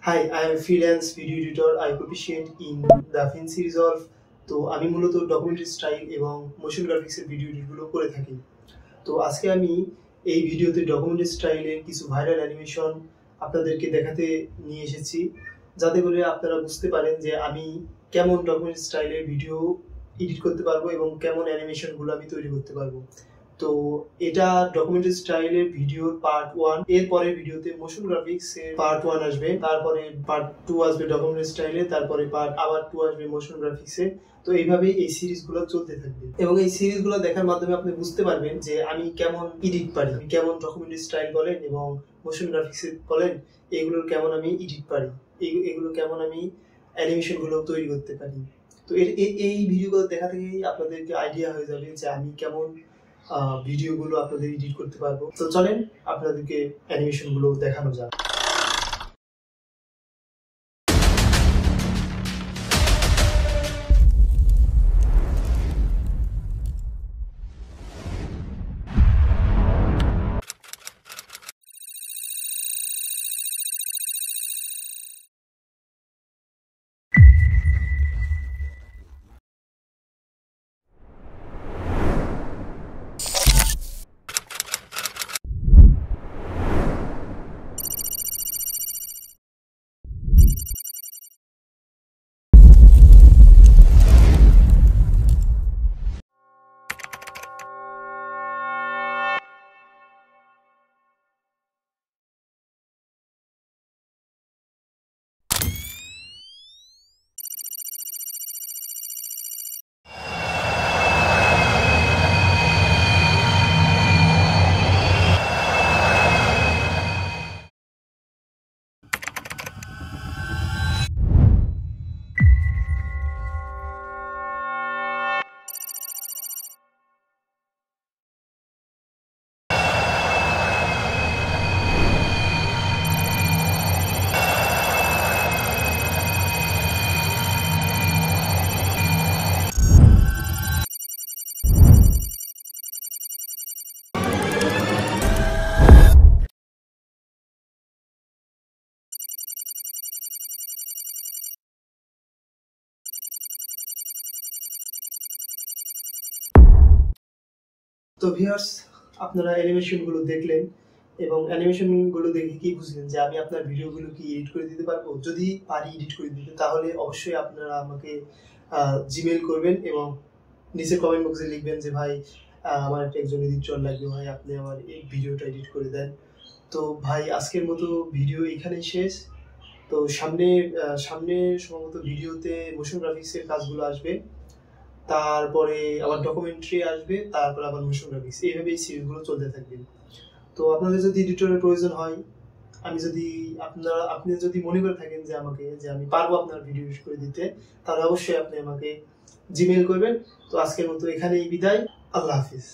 Hi, I am a freelance video editor. I proficient in DaVinci Resolve. তো আমি মূলত documentary style এবং motion গ্রাফিক্সের ভিডিও এডিটগুলো করে থাকি। তো আজকে আমি এই ভিডিওতে ডকুমেন্টারি স্টাইলের কিছু ভাইরাল অ্যানিমেশন আপনাদেরকে দেখাতে নিয়ে এসেছি, যাতে করে আপনারা বুঝতে পারেন যে আমি কেমন ডকুমেন্টারি স্টাইলের ভিডিও এডিট করতে পারবো এবং কেমন অ্যানিমেশনগুলো আমি তৈরি করতে পারবো। তো এটা ডকুমেন্টারি স্টাইলের ভিডিওর পার্ট 1। এর পরের ভিডিওতে মোশন গ্রাফিক্স এর পার্ট 1 আসবে, তারপরে পার্ট 2 আসবে ডকুমেন্টারি স্টাইলে, তারপরে পার্ট আবার 2 আসবে মোশন গ্রাফিক্সে। তো এইভাবেই এই সিরিজগুলো চলতে থাকবে এবং এই সিরিজগুলো দেখার মাধ্যমে আপনি বুঝতে পারবেন যে আমি কেমন এডিট পারি, আমি কেমন ডকুমেন্টারি স্টাইল বলেন এবং মোশন গ্রাফিক্স বলেন, এগুলোর কেমন আমি এডিট পারি, এগুলো কেমন আমি অ্যানিমেশন গুলো তৈরি করতে পারি। তো এই ভিডিওগুলো দেখা থেকেই আপনাদেরকে আইডিয়া হয়ে যাবে যে আমি কেমন ভিডিওগুলো আপনাদের এডিট করতে পারবো। তো চলেন আপনাদেরকে অ্যানিমেশন গুলো দেখানো যাক। তো ভিউয়ার্স, আপনারা অ্যানিমেশন গুলো দেখলেন এবং অ্যানিমেশন গুলো দেখে কি বুঝলেন যে আমি আপনার ভিডিওগুলো কি এডিট করে দিতে পারবো? যদি পারি এডিট করে দিতে, তাহলে অবশ্যই আপনারা আমাকে জিমেইল করবেন এবং নিচে কমেন্ট বক্সে লিখবেন যে ভাই আমার একজন এডিটর লাগবে, ভাই আপনি আমার এই ভিডিওটা এডিট করে দেন। তো ভাই আজকের মতো ভিডিও এখানেই শেষ। তো সামনে সম্ভবত ভিডিওতে মোশন গ্রাফিক্সের কাজগুলো আসবে, তারপরে আবার ডকুমেন্টারি আসবে, তারপর আবার মোশন গ্রাফিক্স, এইভাবেই সিরিজগুলো চলতে থাকবে। তো আপনাদের যদি এডিটরের প্রয়োজন হয়, আপনি যদি মনে করে থাকেন যে আমি পারবো আপনার ভিডিও এডিট করে দিতে, তাহলে অবশ্যই আপনি আমাকে জিমেইল করবেন। তো আজকের মতো এখানেই বিদায়। আল্লাহ হাফিজ।